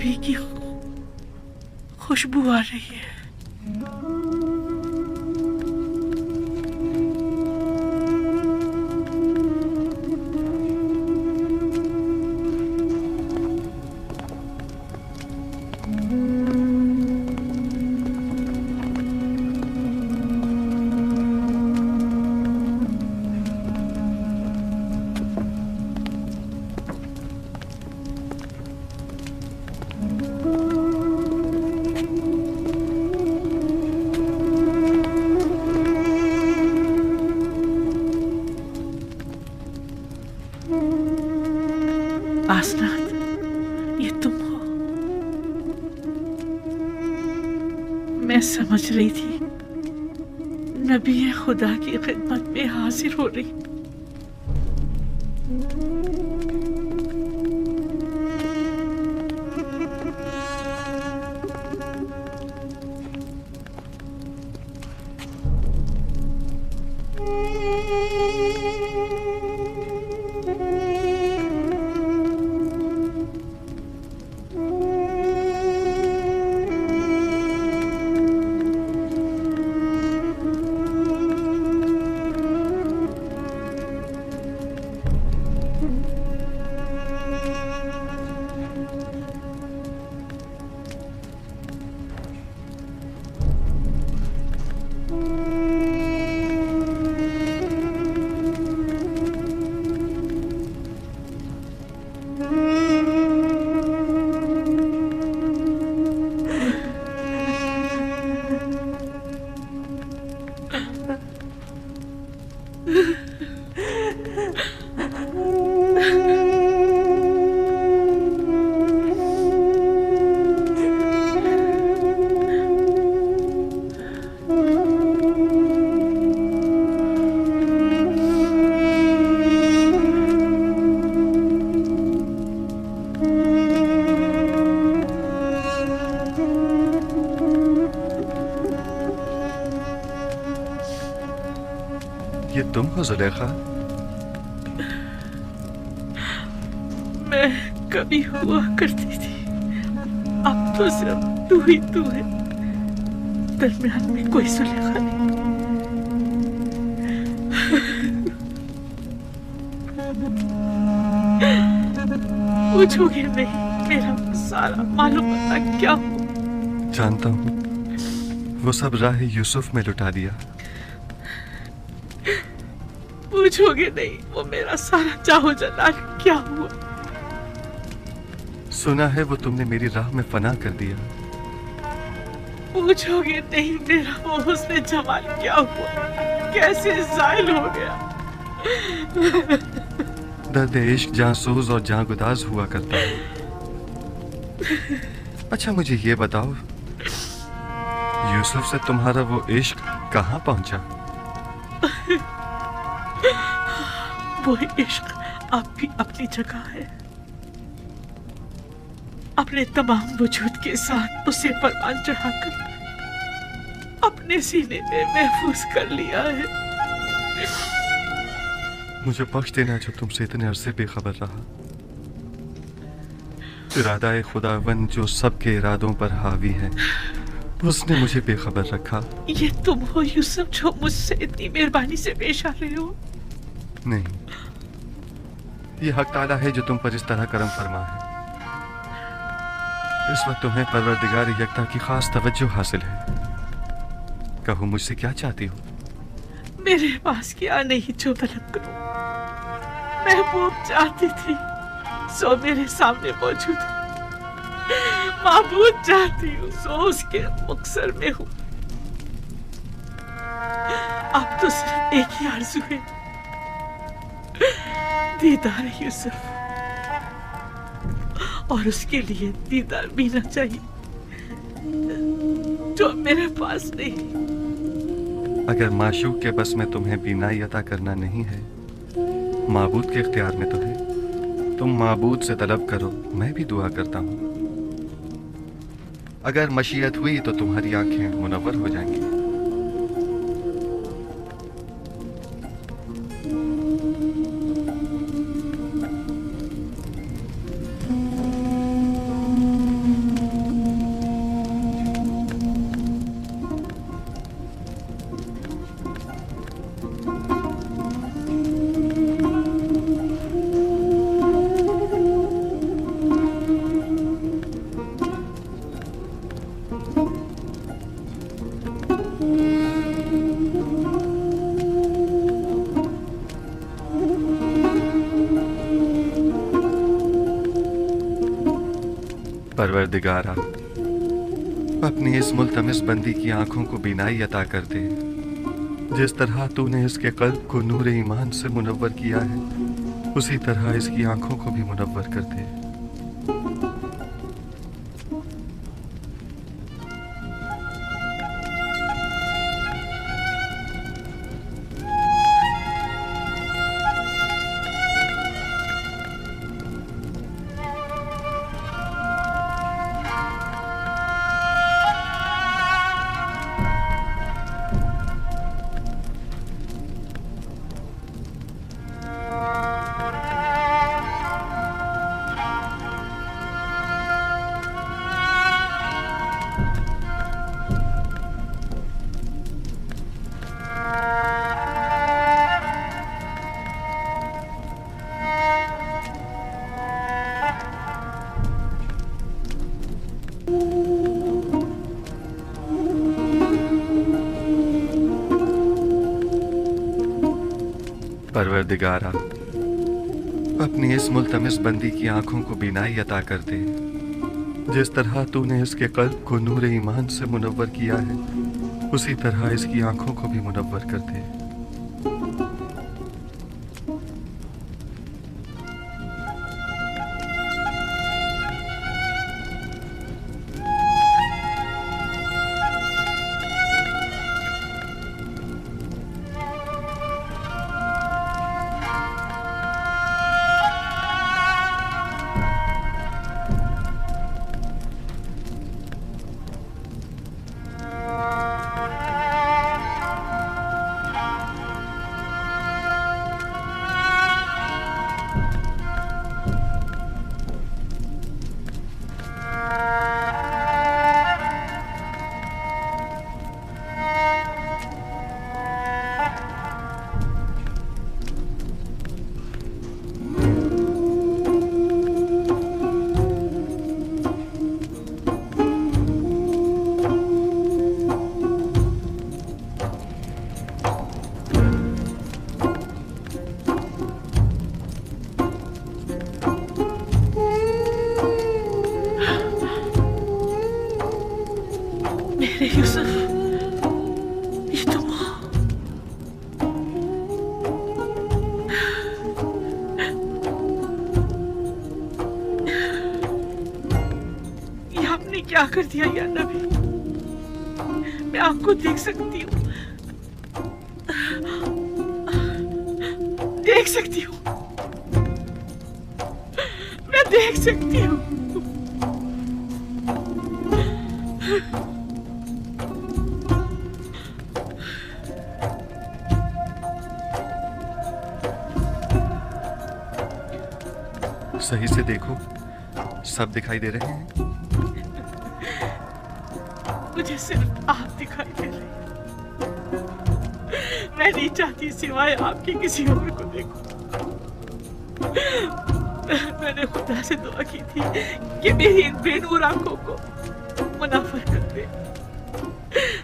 नबी की खुशबू आ रही है। आसनात, ये तुम हो। मैं समझ रही थी नबी खुदा की खिदमत में हाजिर हो रही। ये तुम हो जुलेखा? मैं कभी हुआ करती थी, अब तो सिर्फ तू ही तू है। दरमियान में कोई जुलेखा नहीं। पूछोगे नहीं मेरा सारा मालूम पता क्या हो? जानता हूँ, वो सब राह यूसुफ में लुटा दिया। पूछोगे नहीं वो मेरा सारा चाहो जलाल क्या हुआ? सुना है वो तुमने मेरी राह में फना कर दिया। पूछोगे नहीं मेरा वो हुस्न जमाल क्या हुआ, कैसे ज़ाइल हो गया? दर्द इश्क जासूस और जांगुदाज हुआ करता है। अच्छा मुझे ये बताओ, यूसुफ से तुम्हारा वो इश्क कहाँ पहुंचा? वो इश्क अब भी अपनी जगह है। अपने तमाम वजूद के साथ उसे परवान चढ़ाकर अपने सीने में महफूज कर लिया है। मुझे बख्श देना जो तुमसे इतने अरसे बेखबर रहा। इरादा खुदावन जो सबके इरादों पर हावी है, उसने मुझे बेखबर रखा। ये तुम हो यूसुफ जो मुझसे इतनी मेहरबानी से पेश आ रहे हो? नहीं, ये हक ताला है जो तुम पर इस तरह करम फरमा है। इस वक्त तुम्हें परवरदिगार यकता की खास तवज्जो हासिल है। कहो मुझसे क्या चाहती हो? मेरे पास क्या नहीं जो तलब करूं। महबूब चाहती थी सो मेरे सामने मौजूद है। माबूद चाहती हूँ सो उसके मुक्सर में हूँ। अब तो सिर्फ एक ही आरज़ू है, दीदार यूसुफ, और उसके लिए दीदार बीना चाहिए जो मेरे पास नहीं। अगर माशूक के बस में तुम्हें बीनाई अता करना नहीं है, माबूद के इख्तियार में तो है। तुम माबूद से तलब करो, मैं भी दुआ करता हूँ। अगर मशीयत हुई तो तुम्हारी आंखें मुनव्वर हो जाएंगी। परवरदिगारा, अपनी इस मुल्तमिस बंदी की आंखों को बीनाई अता कर दे। जिस तरह तूने इसके कल्ब को नूर ईमान से मुनव्वर किया है, उसी तरह इसकी आंखों को भी मुनव्वर कर दे। परवरदिगारा, अपनी इस मुल्तमिस बंदी की आंखों को बीनाई अता कर दे। जिस तरह तूने इसके कल्ब को नूर ईमान से मुनव्वर किया है, उसी तरह इसकी आंखों को भी मुनव्वर कर दे। यूसुफ, ये तुम हो? ये आपने क्या कर दिया या नबी? मैं आपको देख सकती हूँ, देख सकती हूँ, मैं देख सकती हूँ। सही से देखो, सब दिखाई दे रहे हैं। मुझे सिर्फ आप दिखाई दे रहे हैं। मैं नहीं चाहती सिवाय आपके किसी और को देखूं। मैंने खुदा से दुआ की थी कि मेरी इन बेनूर आंखों को मुनाफर कर दे,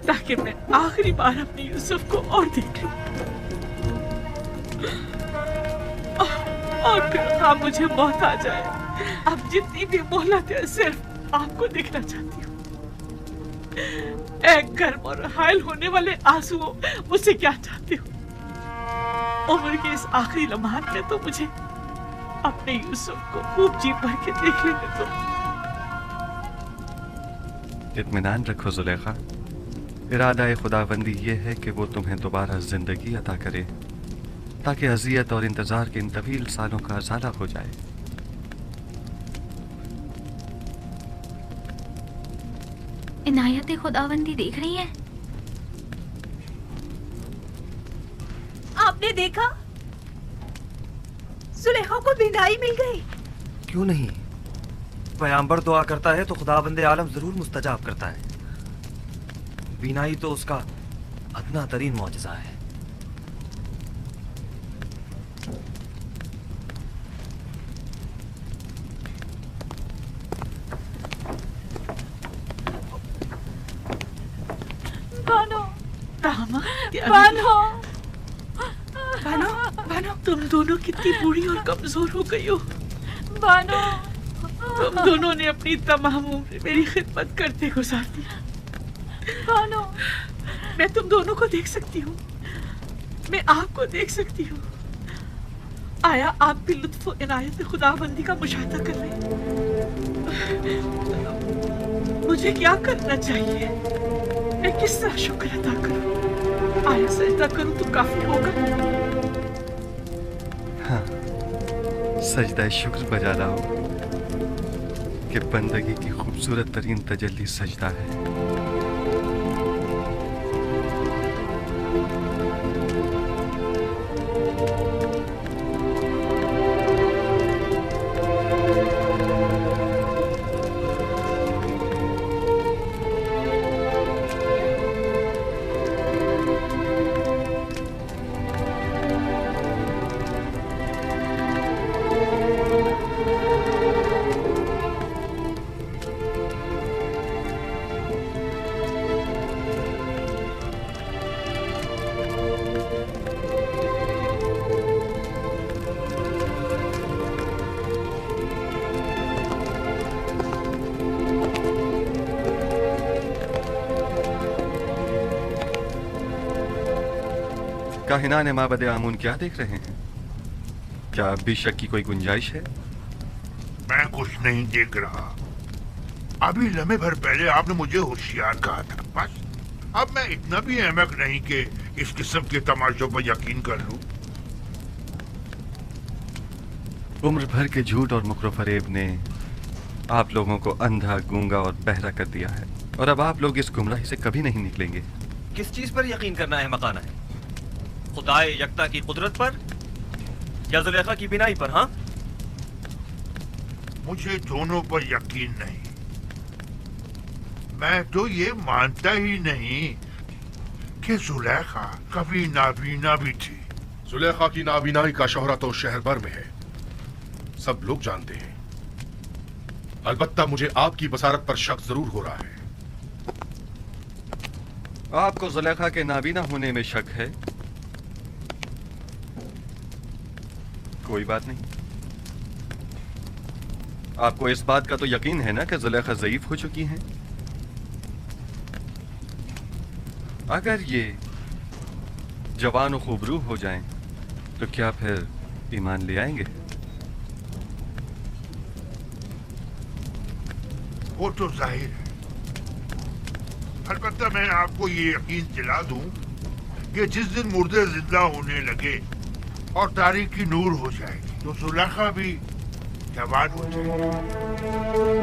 ताकि मैं आखिरी बार अपने यूसुफ को और देख लूं। और फिर आप मुझे मौत आ जाए। अब जितनी भी मोहलत है, सिर्फ आपको देखना चाहती हूँ। एक गर्म और हायल होने वाले आंसुओं, मुझसे क्या चाहते हो? उम्र के इस आखिरी लम्हात में तो मुझे अपने यूसुफ को खूब जी भर के देख लेने दो। इत्मीनान रखो जुलेखा, इरादा खुदाबंदी ये है कि वो तुम्हें दोबारा जिंदगी अता करे, ताकि अजियत और इंतजार के इन तवील सालों का अजाला हो जाए। इनायत खुदावंदी देख रही हैं? आपने देखा, सुलेखा को बिनाई मिल गई। क्यों नहीं? पैगंबर दुआ करता है तो खुदाबंदे आलम जरूर मुस्तजाब करता है। बीनाई तो उसका अदना तरीन मौजज़ा है। बानो, बानो, बानो, तुम दोनों कितनी बूढ़ी और कमजोर हो गई हो। बानो, तुम दोनों ने अपनी तमाम उम्र मेरी खिदमत करते गुजार दी। भानु, मैं तुम दोनों को देख सकती हूँ, मैं आपको देख सकती हूँ। आया आप भी लुत्फ़ इनायत खुदाबंदी का मुशाहिदा कर रहे हैं। मुझे क्या करना चाहिए? मैं किस तरह शुक्र अदा करूं? आया सजदा करूं तो काफी होगा? हाँ, सजदा शुक्र बजा लाओ कि बंदगी की खूबसूरत तरीन तजल्ली सजदा है। काहिना ने माबद आमून क्या देख रहे हैं? क्या अब भी शक की कोई गुंजाइश है? मैं कुछ नहीं देख रहा। अभी लम्हे भर पहले आपने मुझे होशियार कहा था। बस अब मैं इतना भी अहमक नहीं कि इस किस्म के तमाशों पर यकीन कर लूं। उम्र भर के झूठ और मुकरो फरेब ने आप लोगों को अंधा, गूंगा और बहरा कर दिया है, और अब आप लोग इस गुमराही से कभी नहीं निकलेंगे। किस चीज पर यकीन करना है मकाना है? खुदाए यकता की कुदरत पर या जुलेखा की बिनाई पर? हाँ, मुझे दोनों पर यकीन नहीं। मैं तो ये मानता ही नहीं कि जुलेखा कभी नाबीना भी थी। जुलेखा की नाबीनाई का शोहरा तो शहर भर में है, सब लोग जानते हैं। अलबत्ता मुझे आपकी बसारत पर शक जरूर हो रहा है। आपको जुलेखा के नाबीना होने में शक है? कोई बात नहीं। आपको इस बात का तो यकीन है ना कि जुलेखा ज़ईफ हो चुकी हैं? अगर ये जवान और खूबरू हो जाएं, तो क्या फिर ईमान ले आएंगे? वो तो जाहिर है। अलबत्ता मैं आपको ये यकीन दिला दूं कि जिस दिन मुर्दे जिंदा होने लगे और तारीकी नूर हो जाएगी, तो जुलेखा भी जवान हो जाएगी।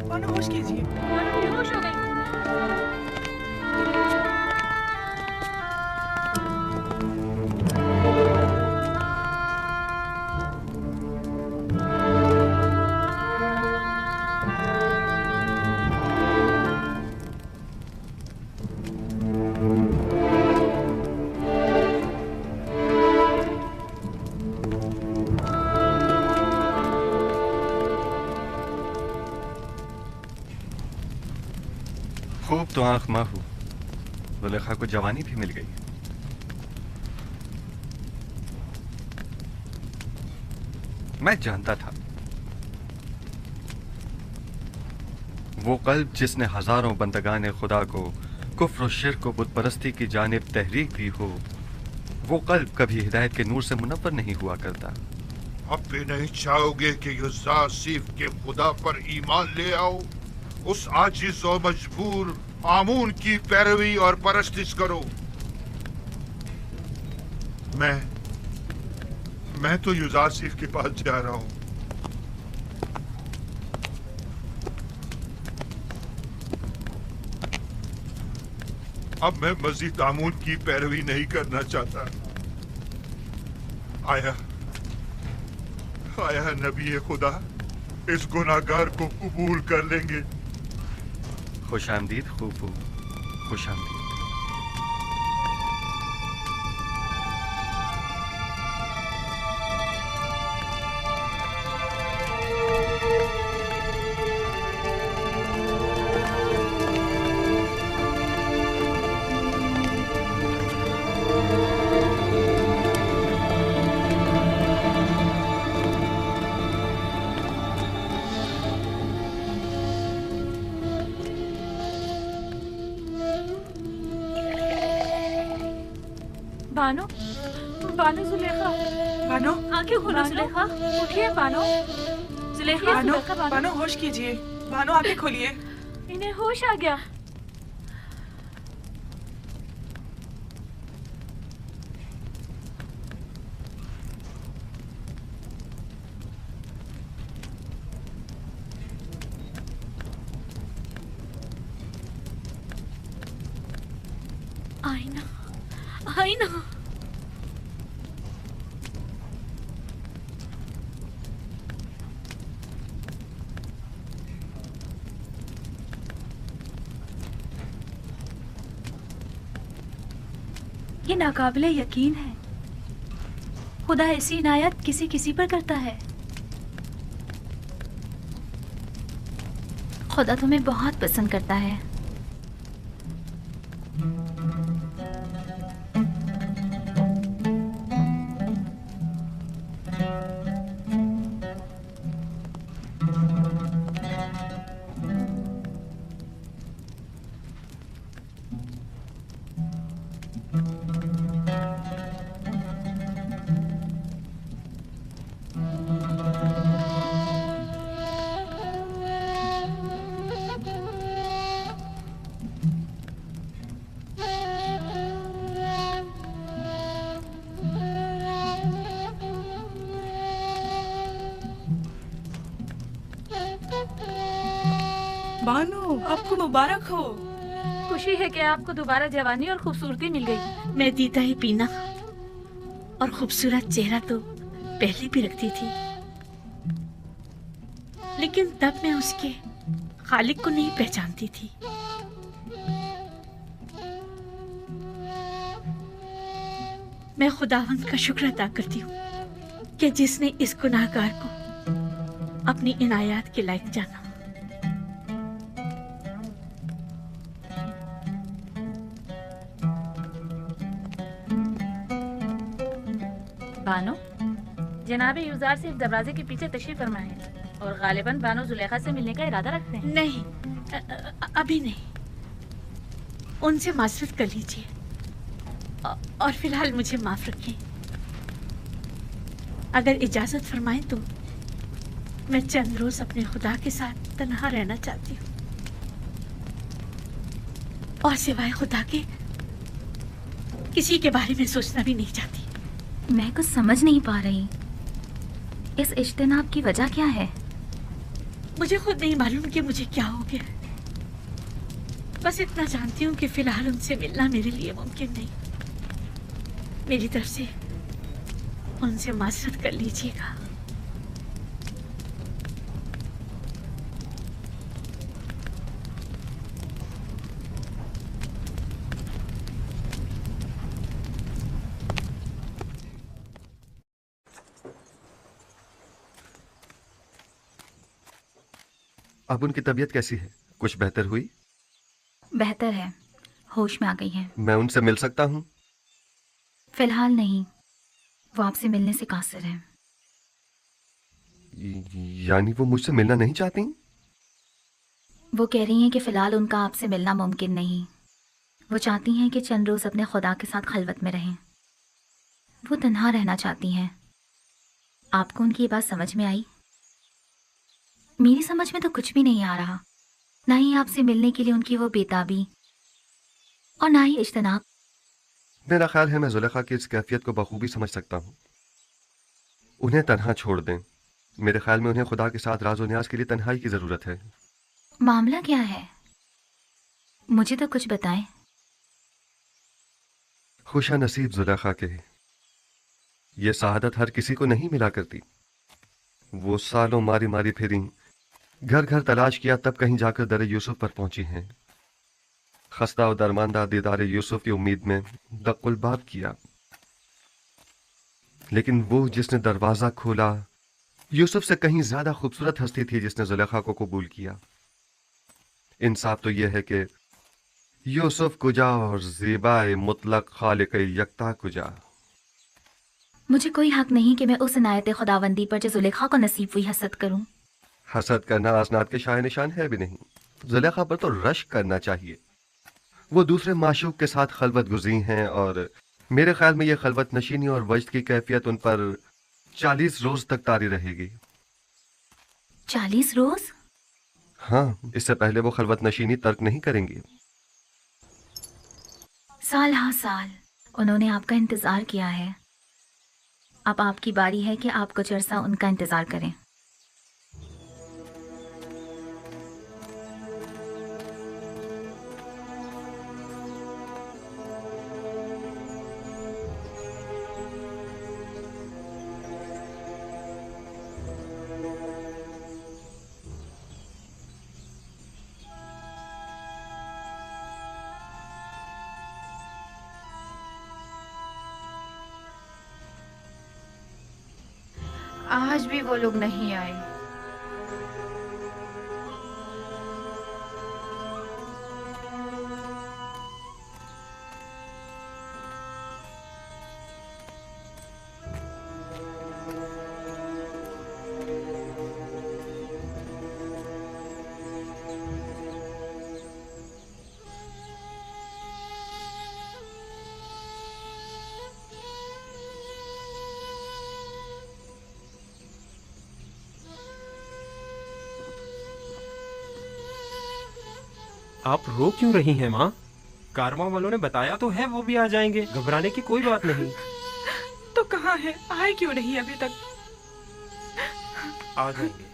बानो होश कीजिए। बानो बेहोश हो गई। खूब तो आंख माहू, जुलेखा को जवानी भी मिल गई। मैं जानता था वो कल्ब जिसने हजारों बंदगाने खुदा को कुफ्र और शिर्क को बुत परस्ती की जानिब तहरीक दी हो, वो कल्ब कभी हिदायत के नूर से मुनव्वर नहीं हुआ करता। अब भी नहीं चाहोगे कि युज़ासिफ के खुदा पर ईमान ले आओ, उस आजिज और मजबूर आमून की पैरवी और परस्तिश करो। मैं तो युज़ासिफ के पास जा रहा हूं। अब मैं मजीद आमून की पैरवी नहीं करना चाहता। आया नबी खुदा इस गुनाहगार को कबूल कर लेंगे। खुश आमदीद खूफू, खुश आमदीद। बानो, बानो जुलेखा, बानो, आंखें खोलो जुलेखा, उठिए बानो, जुलेखा, बानो, जुलेखा, बानो होश कीजिए। बानो आंखें खोलिए। इन्हें होश आ गया। आईना, आईना। ये नाकाबिले यकीन है, खुदा ऐसी इनायत किसी किसी पर करता है। खुदा तुम्हें बहुत पसंद करता है। बानो आपको मुबारक हो। खुशी है कि आपको दोबारा जवानी और खूबसूरती मिल गई। मैं दीदा ही पीना और खूबसूरत चेहरा तो पहले भी रखती थी, लेकिन तब मैं उसके खालिक को नहीं पहचानती थी। मैं खुदावंद का शुक्र अदा करती हूँ कि जिसने इस गुनाहगार को अपनी इनायत के लायक जाना। बानो, जनाबे यूजार सिर्फ दरवाजे के पीछे तशरीफ फरमा है और गालिबन बानो जुलेखा से मिलने का इरादा रखते हैं। नहीं, अभी नहीं। उनसे माजरत कर लीजिए और फिलहाल मुझे माफ रखें। अगर इजाजत फरमाएं तो मैं चंद रोज अपने खुदा के साथ तन्हा रहना चाहती हूँ और सिवाय खुदा के किसी के बारे में सोचना भी नहीं चाहती। मैं कुछ समझ नहीं पा रही, इस इज्तिनाब की वजह क्या है? मुझे खुद नहीं मालूम कि मुझे क्या हो गया। बस इतना जानती हूँ कि फिलहाल उनसे मिलना मेरे लिए मुमकिन नहीं। मेरी तरफ से उनसे माजरत कर लीजिएगा। अब उनकी तबीयत कैसी है? कुछ बेहतर हुई? बेहतर है, होश में आ गई है। मैं उनसे मिल सकता हूँ? फिलहाल नहीं, वो आपसे मिलने से कासिर है। यानी वो मुझसे मिलना नहीं चाहती? वो कह रही हैं कि फिलहाल उनका आपसे मिलना मुमकिन नहीं। वो चाहती हैं कि चंद रोज अपने खुदा के साथ खलवत में रहें। वो तन्हा रहना चाहती हैं। आपको उनकी ये बात समझ में आई? मेरी समझ में तो कुछ भी नहीं आ रहा, ना ही आपसे मिलने के लिए उनकी वो बेताबी और ना ही इज्तनाब। मेरा ख्याल है मैं जुलेखा की इस कैफियत को बखूबी समझ सकता हूँ। उन्हें तन्हा छोड़ दें। मेरे ख्याल में उन्हें खुदा के साथ राज और न्याज के लिए तन्हाई की जरूरत है। मामला क्या है? मुझे तो कुछ बताएं। खुशा नसीब जुलेखा के, ये सआदत हर किसी को नहीं मिला करती। वो सालों मारी मारी फिरी, घर घर तलाश किया, तब कहीं जाकर दर यूसुफ पर पहुंची हैं। खस्ता और दरमानदा दीदार यूसुफ की उम्मीद में दक्कुल बाब किया, लेकिन वो जिसने दरवाजा खोला यूसुफ से कहीं ज्यादा खूबसूरत हस्ती थी जिसने जुलेखा को कबूल किया। इंसाफ तो यह है कि यूसुफ कुजा और ज़ेबाए मुतलक खालिक यकता कुजा। मुझे कोई हक नहीं कि मैं उस इनायत खुदावंदी पर जो जुलेखा को नसीब हुई हसद करूं। हसद करना असनाद के शाय निशान है भी नहीं। जुलेखा पर तो रश्क करना चाहिए। वो दूसरे माशूक के साथ खलवत गुज़ी हैं और मेरे ख्याल में यह खलवत नशीनी और वजद की कैफियत उन पर 40 रोज तक तारी रहेगी। 40 रोज? हाँ, इससे पहले वो खलवत नशीनी तर्क नहीं करेंगी। साल हाँ साल उन्होंने आपका इंतजार किया है। अब आपकी बारी है कि आप कुछ अरसा उनका इंतजार करें। आज भी वो लोग नहीं आए। आप रो क्यों रही हैं माँ? कारवां वालों ने बताया तो है वो भी आ जाएंगे, घबराने की कोई बात नहीं। तो कहाँ है? आए क्यों नहीं अभी तक? आ जाएंगे।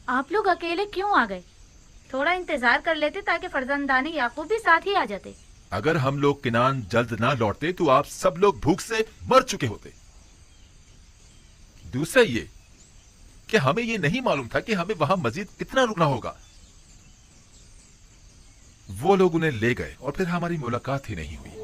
आप लोग अकेले क्यों आ गए? थोड़ा इंतजार कर लेते ताकि फरजंदानी याकूब भी साथ ही आ जाते। अगर हम लोग किनान जल्द ना लौटते तो आप सब लोग भूख से मर चुके होते। दूसरा ये कि हमें ये नहीं मालूम था कि हमें वहां मजीद कितना रुकना होगा। वो लोग उन्हें ले गए और फिर हमारी मुलाकात ही नहीं हुई।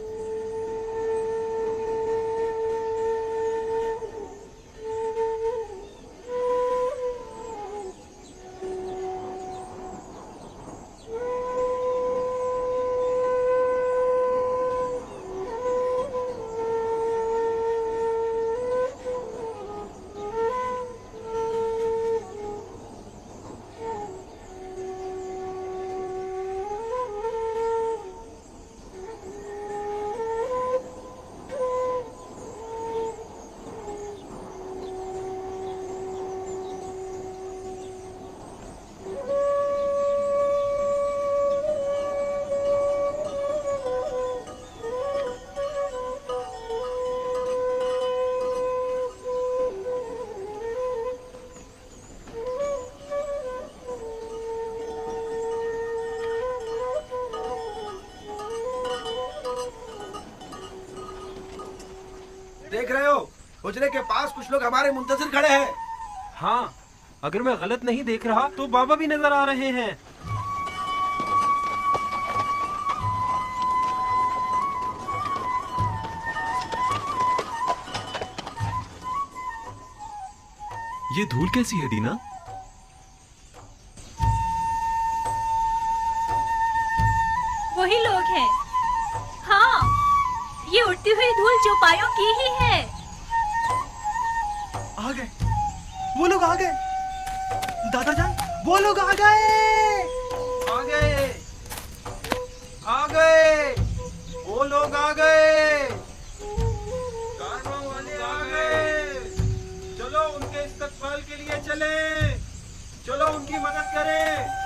देख रहे हो, हुजरे के पास कुछ लोग हमारे मुंतजिर खड़े हैं। हाँ, अगर मैं गलत नहीं देख रहा तो बाबा भी नजर आ रहे हैं। ये धूल कैसी है दीना? वही लोग हैं। हाँ, ये उड़ती हुई धूल चौपायों की ही है। आ गए, वो लोग आ गए। दादा जान, वो लोग आ गए। आ गए, आ गए, वो लोग आ गए, कारवां वाले आ गए। चलो उनके इस्तकबाल के लिए चले, चलो उनकी मदद करें।